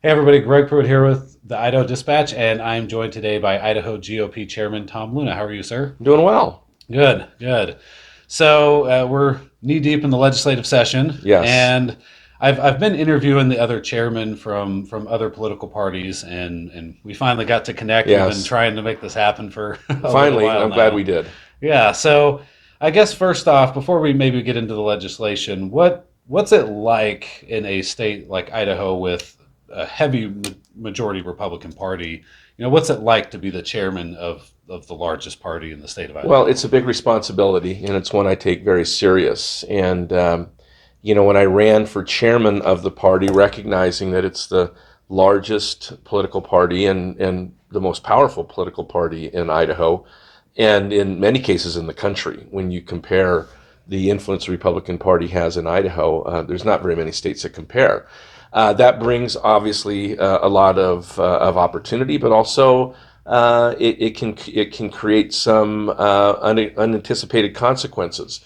Hey everybody, Greg Pruitt here with the Idaho Dispatch, and I'm joined today by Idaho GOP Chairman Tom Luna. How are you, sir? I'm doing well. Good, good. We're knee deep in the legislative session, Yes. and I've been interviewing the other chairmen from other political parties, and we finally got to connect. We've been Yes. trying to make this happen for a little Finally, while I'm glad now. we did. Yeah, so I guess first off, before we maybe get into the legislation, what's it like in a state like Idaho with a heavy majority Republican Party? What's it like to be the chairman of the largest party in the state of Well, Idaho? it's a big responsibility, and it's one I take very serious. When I ran for chairman of the party, recognizing that it's the largest political party and the most powerful political party in Idaho, and in many cases in the country, when you compare the influence the Republican Party has in Idaho, there's not very many states that compare. That brings obviously a lot of opportunity, but also it can create some unanticipated consequences.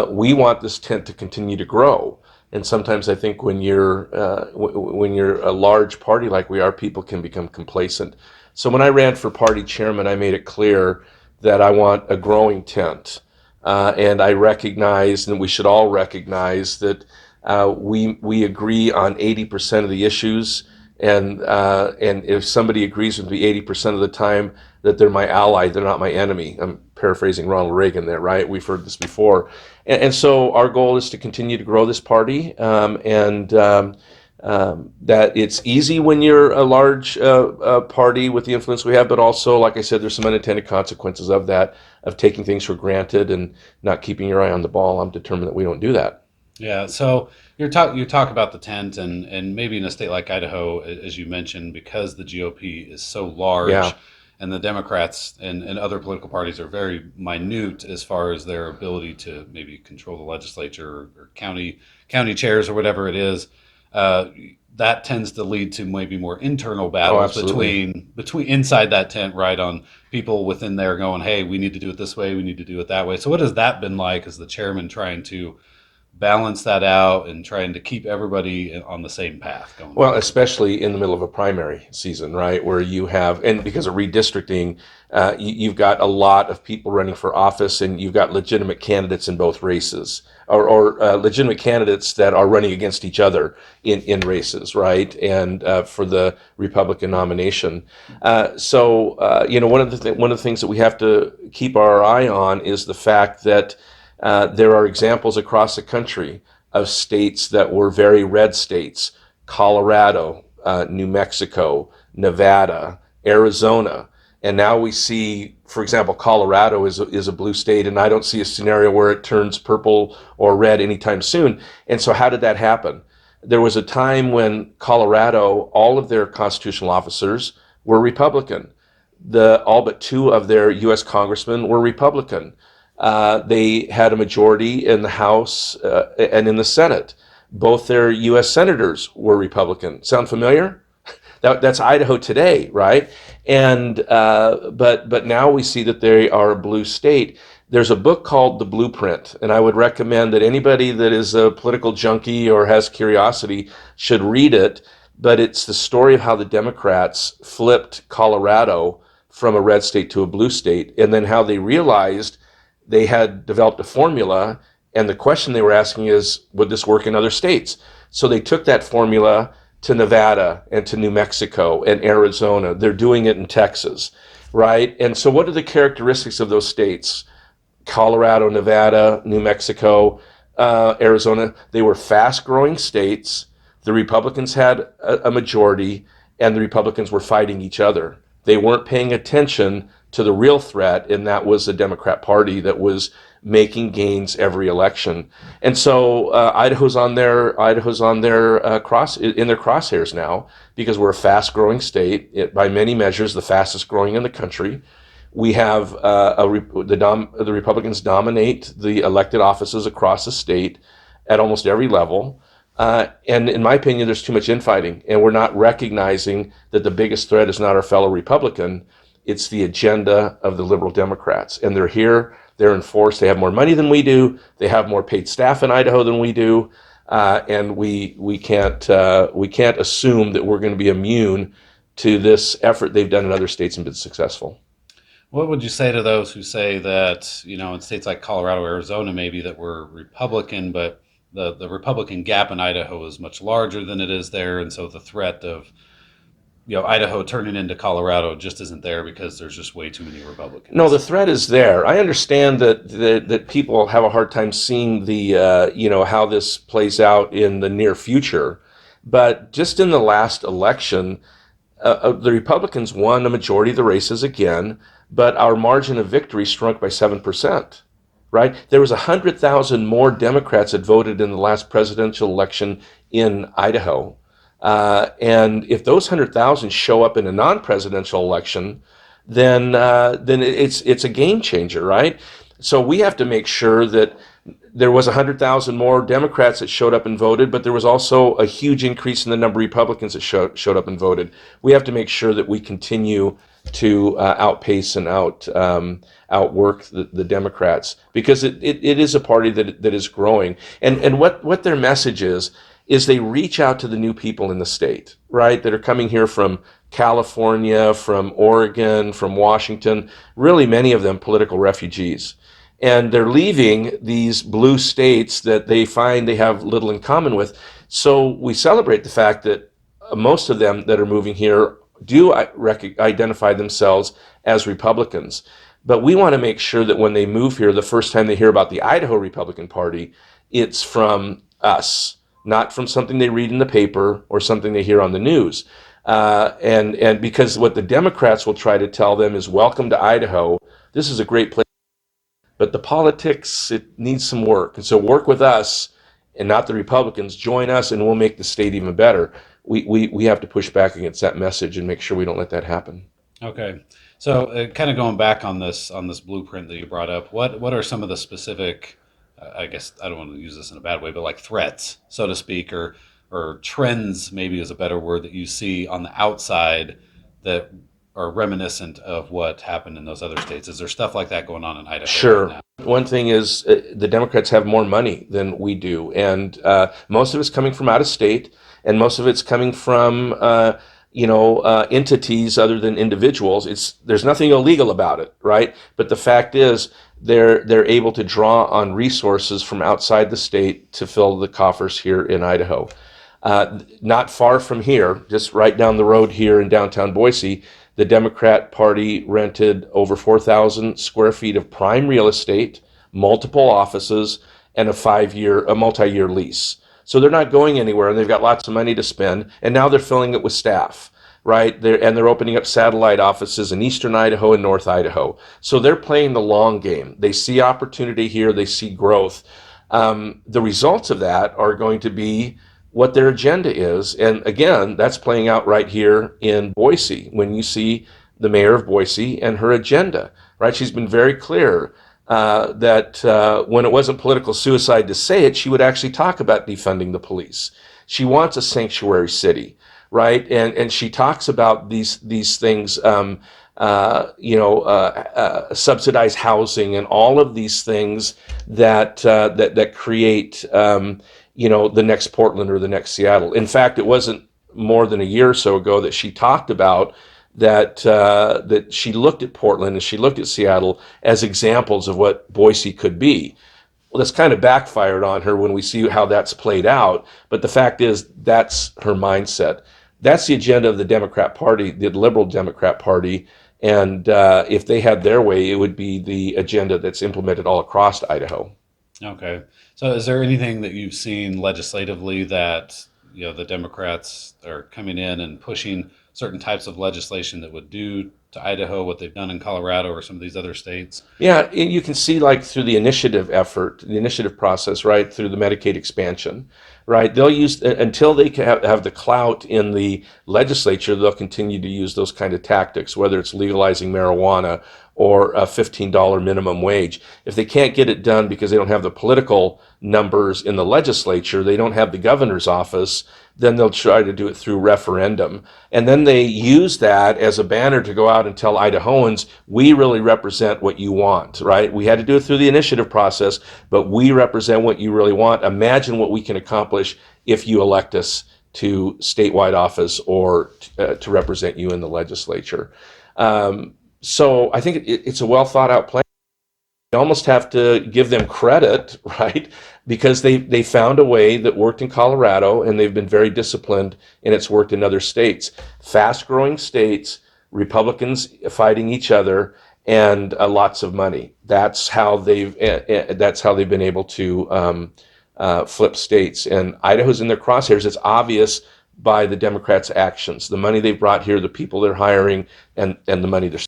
We want this tent to continue to grow, and sometimes I think when you're a large party like we are, people can become complacent. So when I ran for party chairman, I made it clear that I want a growing tent. And I recognize, and we should all recognize, that we agree on 80% of the issues, and if somebody agrees with me 80% of the time, that they're my ally, they're not my enemy. I'm paraphrasing Ronald Reagan there, right? We've heard this before, and so our goal is to continue to grow this party, and that it's easy when you're a large party with the influence we have, but also, like I said, there's some unintended consequences of that, of taking things for granted and not keeping your eye on the ball. I'm determined that we don't do that. Yeah, so you talk about the tent, and maybe in a state like Idaho, as you mentioned, because the GOP is so Yeah, large, and the Democrats and other political parties are very minute as far as their ability to maybe control the legislature or county chairs or whatever it is. Uh, that tends to lead to maybe more internal oh, battles absolutely. between inside that tent, right? On people within there going, "Hey, we need to do it this way, we need to do it that way." So, what has that been like as the chairman trying to balance that out and trying to keep everybody on the same path going Well, forward? especially in the middle of a primary season, right, where you have, and because of redistricting, you've got a lot of people running for office, and you've got legitimate candidates in both races, or legitimate candidates that are running against each other in races, right, and for the Republican nomination. One of the things that we have to keep our eye on is the fact that there are examples across the country of states that were very red states: Colorado, New Mexico, Nevada, Arizona. And now we see, for example, Colorado is a blue state, and I don't see a scenario where it turns purple or red anytime soon. And so, how did that happen? There was a time when Colorado, all of their constitutional officers were Republican. All but two of their U.S. congressmen were Republican. They had a majority in the House and in the Senate. Both their U.S. senators were Republican. Sound familiar? That's Idaho today, right? And but now we see that they are a blue state. There's a book called The Blueprint, and I would recommend that anybody that is a political junkie or has curiosity should read it. But it's the story of how the Democrats flipped Colorado from a red state to a blue state, and then how they realized they had developed a formula, and the question they were asking is, would this work in other states? So they took that formula to Nevada and to New Mexico and Arizona. They're doing it in Texas, right? And so, what are the characteristics of those states? Colorado, Nevada, New Mexico, Arizona. They were fast growing states. The Republicans had a majority, and the Republicans were fighting each other. They weren't paying attention to the real threat, and that was the Democrat Party that was making gains every election. And so Idaho's on their cross in their crosshairs now, because we're a fast growing state, by many measures the fastest growing in the country. We have the Republicans dominate the elected offices across the state at almost every level. And in my opinion, there's too much infighting, and we're not recognizing that the biggest threat is not our fellow Republican. It's the agenda of the liberal Democrats. And they're here, they're in force, they have more money than we do, they have more paid staff in Idaho than we do. and we can't assume that we're going to be immune to this effort they've done in other states and been successful. What would you say to those who say that, in states like Colorado, Arizona, maybe that were Republican, but the Republican gap in Idaho is much larger than it is there, and so the threat of Idaho turning into Colorado just isn't there because there's just way too many No, the Republicans. threat is there. I understand that people have a hard time seeing the how this plays out in the near future, but just in the last election, the Republicans won a majority of the races again, but our margin of victory shrunk by 7%. Right? There was 100,000 more Democrats that voted in the last presidential election in Idaho. And if those 100,000 show up in a non-presidential election, then it's a game changer, right? So we have to make sure that there was 100,000 more Democrats that showed up and voted, but there was also a huge increase in the number of Republicans that showed up and voted. We have to make sure that we continue to outpace and outwork the Democrats, because it is a party that is growing. And what their message is they reach out to the new people in the state, right, that are coming here from California, from Oregon, from Washington, really many of them political refugees. And they're leaving these blue states that they find they have little in common with. So we celebrate the fact that most of them that are moving here do identify themselves as Republicans. But we want to make sure that when they move here, the first time they hear about the Idaho Republican Party, it's from us, not from something they read in the paper or something they hear on the news. And because what the Democrats will try to tell them is, welcome to Idaho. This is a great place. But the politics, it needs some work. And so work with us and not the Republicans. Join us and we'll make the state even better. We have to push back against that message and make sure we don't let that happen. Okay. So, kind of going back on this blueprint that you brought up, what are some of the specific, I guess I don't want to use this in a bad way, but like threats, so to speak, or trends maybe is a better word, that you see on the outside that are reminiscent of what happened in those other states? Is there stuff like that going on in Idaho right Sure. now? One thing is the Democrats have more money than we do, and most of it's coming from out of state, and most of it's coming from entities other than individuals. There's nothing illegal about it, right? But the fact is they're able to draw on resources from outside the state to fill the coffers here in Idaho. Not far from here, just right down the road here in downtown Boise, the Democrat Party rented over 4,000 square feet of prime real estate, multiple offices, and a multi-year lease. So they're not going anywhere, and they've got lots of money to spend, and now they're filling it with staff, right? They're opening up satellite offices in eastern Idaho and north Idaho. So they're playing the long game. They see opportunity here. They see growth. The results of that are going to be what their agenda is. And again, that's playing out right here in Boise when you see the mayor of Boise and her agenda, right? She's been very clear that when it wasn't political suicide to say it, she would actually talk about defunding the police. She wants a sanctuary city, right? And she talks about these things, subsidized housing and all of these things that create the next Portland or the next Seattle. In fact, it wasn't more than a year or so ago that she talked about that she looked at Portland and she looked at Seattle as examples of what Boise could be. Well, that's kind of backfired on her when we see how that's played out. But the fact is, that's her mindset. That's the agenda of the Democrat Party, the liberal Democrat Party. And if they had their way, it would be the agenda that's implemented all across Idaho. Okay. So is there anything that you've seen legislatively that, the Democrats are coming in and pushing certain types of legislation that would do to Idaho what they've done in Colorado or some of these other states? Yeah, and you can see like through the initiative effort, the initiative process, right, through the Medicaid expansion, right? They'll use until they can have the clout in the legislature. They'll continue to use those kind of tactics, whether it's legalizing marijuana or a $15 minimum wage. If they can't get it done because they don't have the political numbers in the legislature, they don't have the governor's office, then they'll try to do it through referendum. And then they use that as a banner to go out and tell Idahoans, we really represent what you want, right? We had to do it through the initiative process, but we represent what you really want. Imagine what we can accomplish if you elect us to statewide office or to represent you in the legislature. So I think it's a well thought out plan. You almost have to give them credit, right? Because they found a way that worked in Colorado, and they've been very disciplined, and it's worked in other states. Fast growing states, Republicans fighting each other, and lots of money. That's how they've been able to flip states. And Idaho's in their crosshairs. It's obvious by the Democrats' actions, the money they've brought here, the people they're hiring, and the money they're.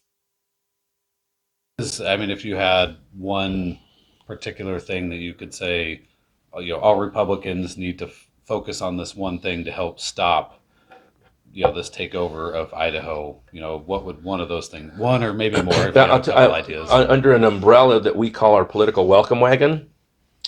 I mean, if you had one particular thing that you could say, all Republicans need to focus on this one thing to help stop, this takeover of Idaho, what would one of those things, one or maybe more, if you have a couple ideas? Under an umbrella that we call our political welcome wagon,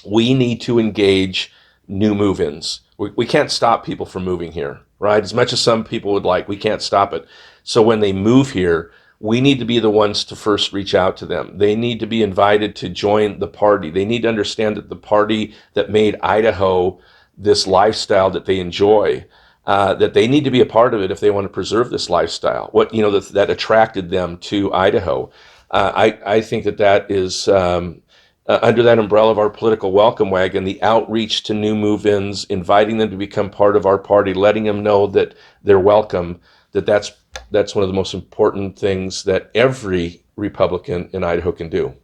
we need to engage new move-ins. We can't stop people from moving here, right? As much as some people would like, we can't stop it. So when they move here, we need to be the ones to first reach out to them. They need to be invited to join the party. They need to understand that the party that made Idaho this lifestyle that they enjoy, that they need to be a part of it if they want to preserve this lifestyle. That attracted them to Idaho. I think that is under that umbrella of our political welcome wagon, the outreach to new move-ins, inviting them to become part of our party, letting them know that they're welcome. That's one of the most important things that every Republican in Idaho can do.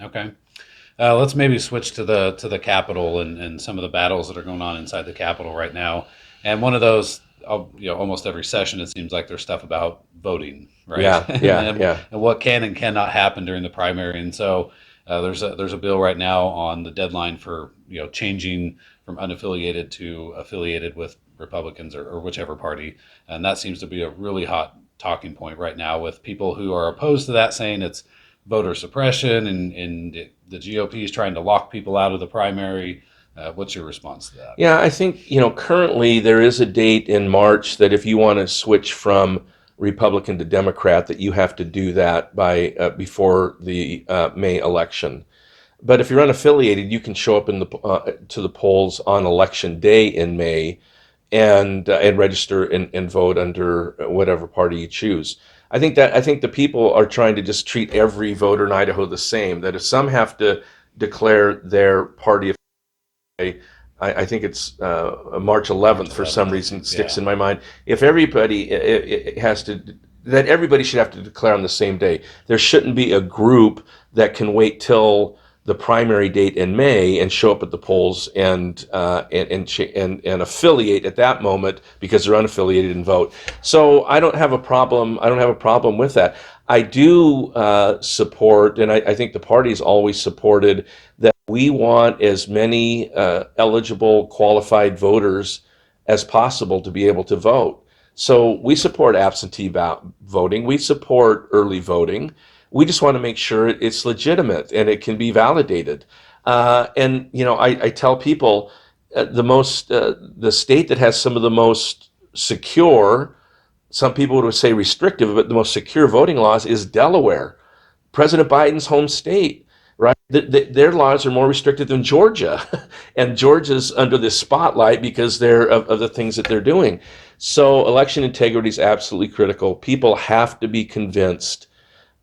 Okay. Let's maybe switch to the Capitol and some of the battles that are going on inside the Capitol right now. And one of those, almost every session, it seems like there's stuff about voting, right? Yeah. And what can and cannot happen during the primary. And so there's a bill right now on the deadline for changing from unaffiliated to affiliated with Republicans or whichever party, and that seems to be a really hot talking point right now with people who are opposed to that, saying it's voter suppression and the GOP is trying to lock people out of the primary. What's your response to that? Yeah, I think currently there is a date in March that if you want to switch from Republican to Democrat, that you have to do that by before the May election. But if you're unaffiliated, you can show up to the polls on election day in May and register and vote under whatever party you choose. I think the people are trying to just treat every voter in Idaho the same. That if some have to declare their party, I think it's March 11th for some reason sticks in my mind. If everybody that everybody should have to declare on the same day. There shouldn't be a group that can wait till the primary date in May and show up at the polls and affiliate at that moment because they're unaffiliated and vote. So I don't have a problem. I don't have a problem with that. I do support, and I think the party's always supported that we want as many eligible, qualified voters as possible to be able to vote. So we support absentee voting. We support early voting. We just want to make sure it's legitimate and it can be validated. I tell people the state that has some of the most secure, some people would say restrictive, but the most secure voting laws is Delaware, President Biden's home state, right? Their laws are more restrictive than Georgia, and Georgia's under this spotlight because of the things that they're doing. So election integrity is absolutely critical. People have to be convinced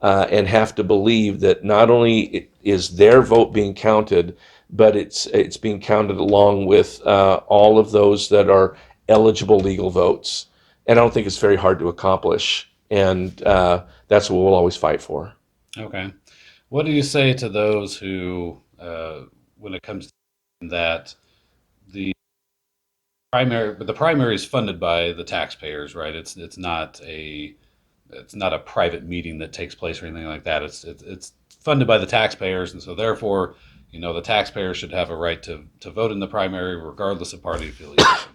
and have to believe that not only is their vote being counted, but it's being counted along with all of those that are eligible legal votes. And I don't think it's very hard to accomplish. And that's what we'll always fight for. Okay. What do you say to those who, when it comes to that, the primary is funded by the taxpayers, right? It's not a private meeting that takes place or anything like that. It's funded by the taxpayers, and so therefore, the taxpayers should have a right to vote in the primary regardless of party affiliation.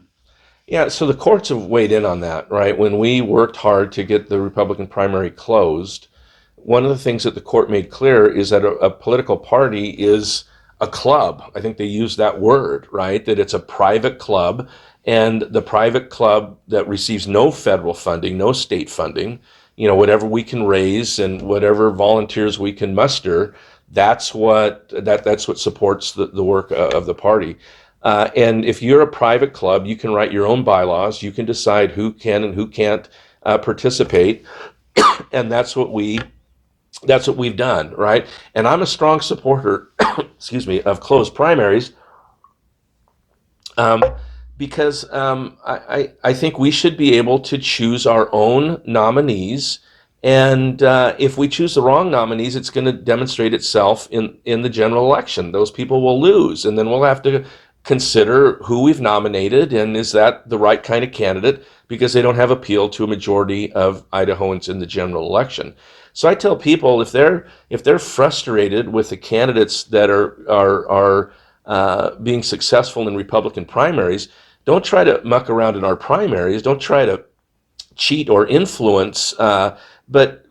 Yeah, so the courts have weighed in on that, right? When we worked hard to get the Republican primary closed, one of the things that the court made clear is that a political party is a club. I think they used that word, right? That it's a private club, and the private club that receives no federal funding, no state funding, whatever we can raise and whatever volunteers we can muster, that's what supports the work of the party. And if you're a private club, you can write your own bylaws. You can decide who can and who can't participate, and that's what we've done, right? And I'm a strong supporter, excuse me, of closed primaries, um, because I think we should be able to choose our own nominees. And if we choose the wrong nominees, it's going to demonstrate itself in the general election. Those people will lose, and then we'll have to consider who we've nominated and is that the right kind of candidate, because they don't have appeal to a majority of Idahoans in the general election. So I tell people, if they're frustrated with the candidates that are being successful in Republican primaries, don't try to muck around in our primaries. Don't try to cheat or influence, but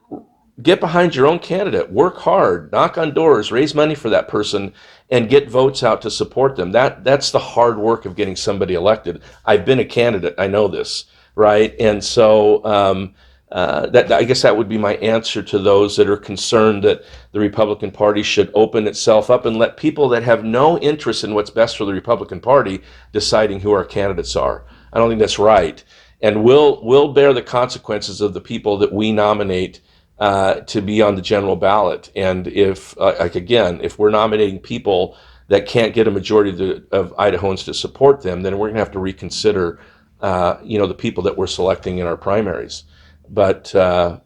get behind your own candidate. Work hard, knock on doors, raise money for that person, and get votes out to support them. That's the hard work of getting somebody elected. I've been a candidate. I know this, right? And so that I guess that would be my answer to those that are concerned that the Republican Party should open itself up and let people that have no interest in what's best for the Republican Party deciding who our candidates are. I don't think that's right, and we'll bear the consequences of the people that we nominate to be on the general ballot. And if, if we're nominating people that can't get a majority of Idahoans to support them, then we're going to have to reconsider, the people that we're selecting in our primaries. But so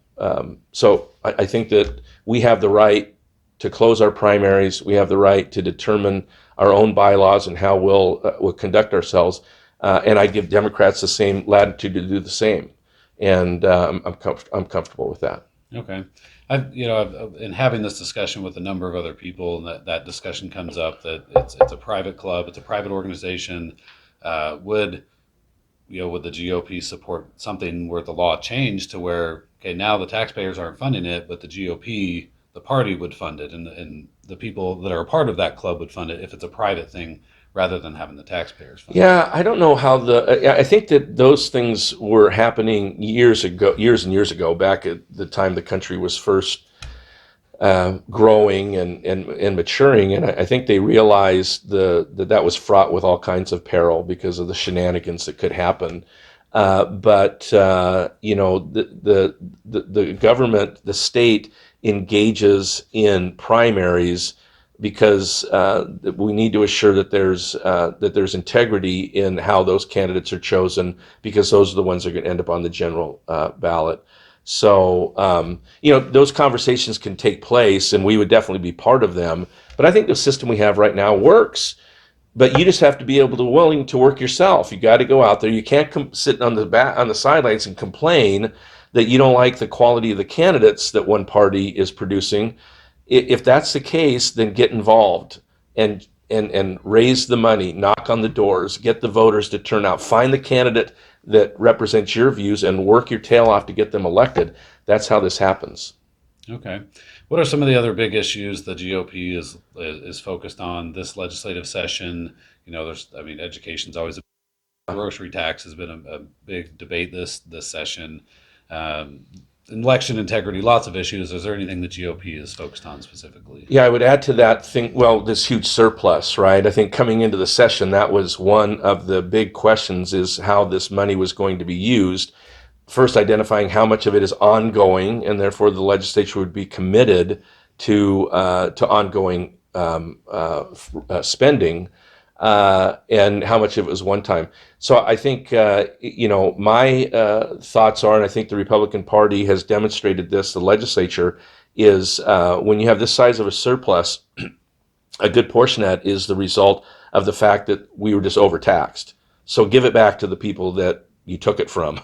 I think that we have the right to close our primaries. We have the right to determine our own bylaws and how we'll conduct ourselves. And I give Democrats the same latitude to do the same. And I'm comfortable with that. Okay. I've in having this discussion with a number of other people, and that discussion comes up that it's a private club, it's a private organization. Would the GOP support something where the law changed to where, okay, now the taxpayers aren't funding it, but the GOP, the party, would fund it, and the people that are a part of that club would fund it if it's a private thing rather than having the taxpayers fund it? Yeah, I don't know how I think that those things were happening years and years ago, back at the time the country was first growing and maturing, and I think they realized that was fraught with all kinds of peril because of the shenanigans that could happen. But the government, the state, engages in primaries because we need to assure that there's integrity in how those candidates are chosen, because those are the ones that are going to end up on the general ballot. So, those conversations can take place, and we would definitely be part of them. But I think the system we have right now works. But you just have to be willing to work yourself. You got to go out there. You can't sit on the sidelines and complain that you don't like the quality of the candidates that one party is producing. If that's the case, then get involved and raise the money, knock on the doors, get the voters to turn out, find the candidate that represents your views, and work your tail off to get them elected. That's how this happens. Okay. What are some of the other big issues the GOP is focused on this legislative session? Education's always grocery tax has been a big debate this session. Election integrity, lots of issues. Is there anything the GOP is focused on specifically? Yeah, I would add to that this huge surplus, right? I think coming into the session, that was one of the big questions, is how this money was going to be used. First, identifying how much of it is ongoing, and therefore the legislature would be committed to ongoing spending, and how much of it was one time. So I think my thoughts are, and I think the Republican Party has demonstrated this, the legislature, is when you have this size of a surplus, a good portion of that is the result of the fact that we were just overtaxed. So give it back to the people that you took it from,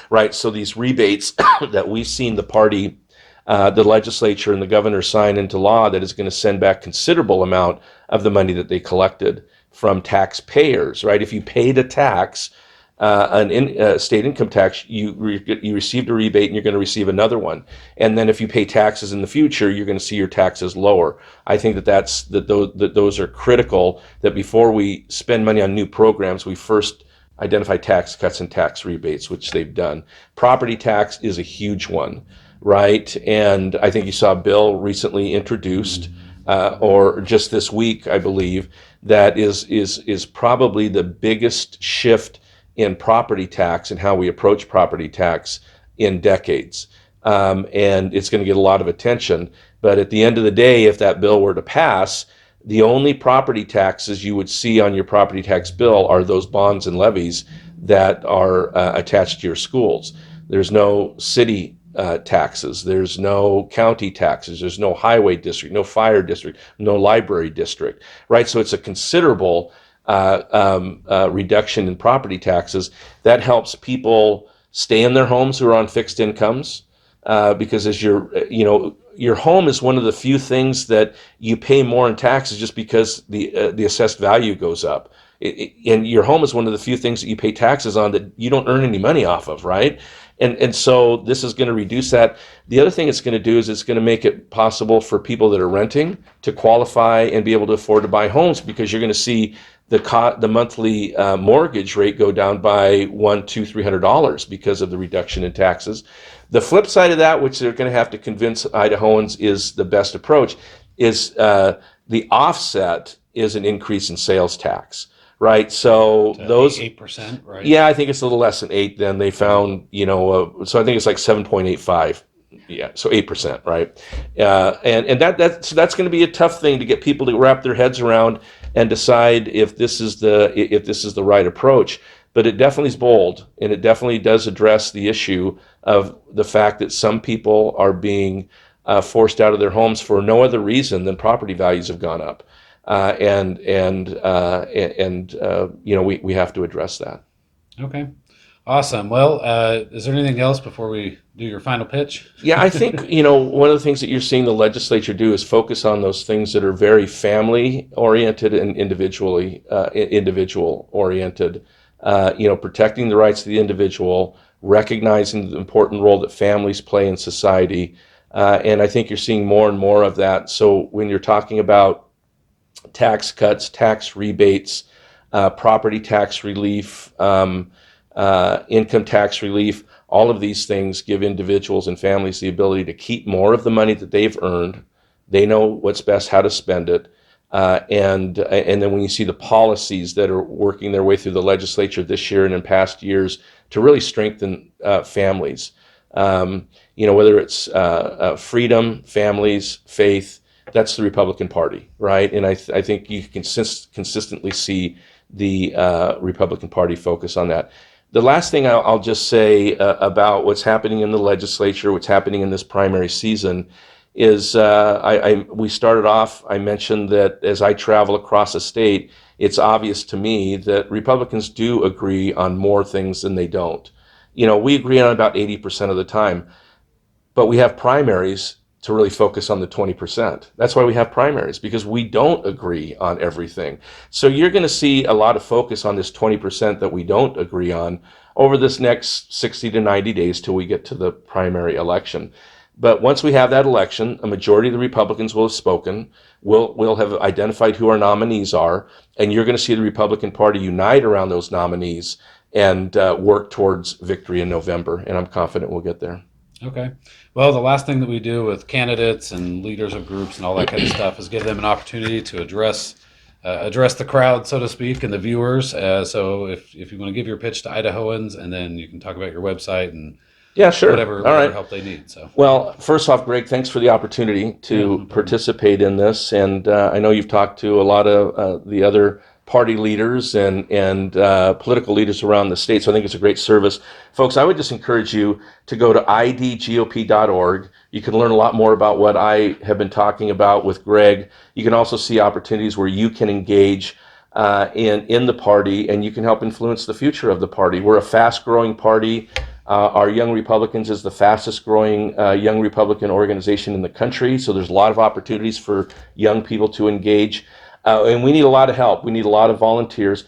right? So these rebates that we've seen the party, the legislature and the governor sign into law, that is going to send back considerable amount of the money that they collected from taxpayers, right? If you paid a tax, state income tax, you received a rebate, and you're going to receive another one. And then if you pay taxes in the future, you're going to see your taxes lower. I think that those are critical, that before we spend money on new programs, we first identify tax cuts and tax rebates, which they've done. Property tax is a huge one, right? And I think you saw a bill recently introduced, or just this week, I believe, that is probably the biggest shift in property tax and how we approach property tax in decades. And it's going to get a lot of attention. But at the end of the day, if that bill were to pass, the only property taxes you would see on your property tax bill are those bonds and levies that are attached to your schools. There's no city taxes, there's no county taxes, there's no highway district, no fire district, no library district, right? So it's a considerable reduction in property taxes that helps people stay in their homes who are on fixed incomes, because as your home is one of the few things that you pay more in taxes just because the assessed value goes up. And your home is one of the few things that you pay taxes on that you don't earn any money off of, right? And so this is going to reduce that. The other thing it's going to do is it's going to make it possible for people that are renting to qualify and be able to afford to buy homes, because you're going to see the monthly mortgage rate go down by $100, $200, $300 because of the reduction in taxes. The flip side of that, which they're going to have to convince Idahoans is the best approach, is the offset is an increase in sales tax, right? So those 8%, right? Yeah, I think it's a little less than 8. Then they found, so I think it's like 7.85. Yeah, so 8%, right? And that's going to be a tough thing to get people to wrap their heads around and decide if this is the right approach. But it definitely is bold, and it definitely does address the issue of the fact that some people are being forced out of their homes for no other reason than property values have gone up, and we have to address that. Okay. Awesome. Well, is there anything else before we do your final pitch? Yeah, I think, one of the things that you're seeing the legislature do is focus on those things that are very family oriented and individual oriented. Protecting the rights of the individual, recognizing the important role that families play in society. And I think you're seeing more and more of that. So when you're talking about tax cuts, tax rebates, property tax relief, income tax relief, all of these things give individuals and families the ability to keep more of the money that they've earned. They know what's best, how to spend it. And then when you see the policies that are working their way through the legislature this year and in past years to really strengthen families, whether it's freedom, families, faith, that's the Republican Party, right? And I think you can consistently see the Republican Party focus on that. The last thing I'll just say about what's happening in the legislature, what's happening in this primary season, is we started off, I mentioned that as I travel across the state, it's obvious to me that Republicans do agree on more things than they don't. We agree on about 80% of the time, but we have primaries to really focus on the 20%. That's why we have primaries, because we don't agree on everything. So you're going to see a lot of focus on this 20% that we don't agree on over this next 60 to 90 days till we get to the primary election. But once we have that election, a majority of the Republicans will have spoken. We'll have identified who our nominees are, and you're going to see the Republican Party unite around those nominees and work towards victory in November. And I'm confident we'll get there. Okay. Well, the last thing that we do with candidates and leaders of groups and all that kind of stuff is give them an opportunity to address the crowd, so to speak, and the viewers. So if you want to give your pitch to Idahoans, and then you can talk about your website and yeah, sure. whatever help they need. So, well, first off, Greg, thanks for the opportunity to participate in this. And I know you've talked to a lot of the other party leaders and political leaders around the state. So I think it's a great service. Folks, I would just encourage you to go to idgop.org. You can learn a lot more about what I have been talking about with Greg. You can also see opportunities where you can engage in the party, and you can help influence the future of the party. We're a fast-growing party. Our Young Republicans is the fastest growing young Republican organization in the country. So there's a lot of opportunities for young people to engage. And we need a lot of help. We need a lot of volunteers.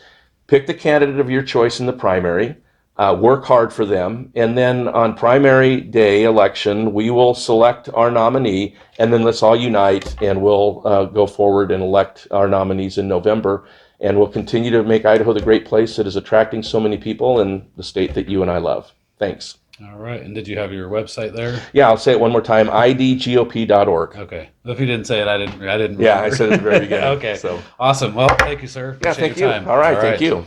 Pick the candidate of your choice in the primary. Work hard for them. And then on primary day election, we will select our nominee, and then let's all unite and we'll go forward and elect our nominees in November. and we'll continue to make Idaho the great place that is attracting so many people and the state that you and I love. Thanks. All right. And did you have your website there? Yeah, I'll say it one more time, idgop.org. Okay. If you didn't say it, I didn't Yeah, remember. I said it at the very beginning. Okay. So. Awesome. Well, thank you, sir. Yeah, Appreciate thank your you. time. All right, thank you.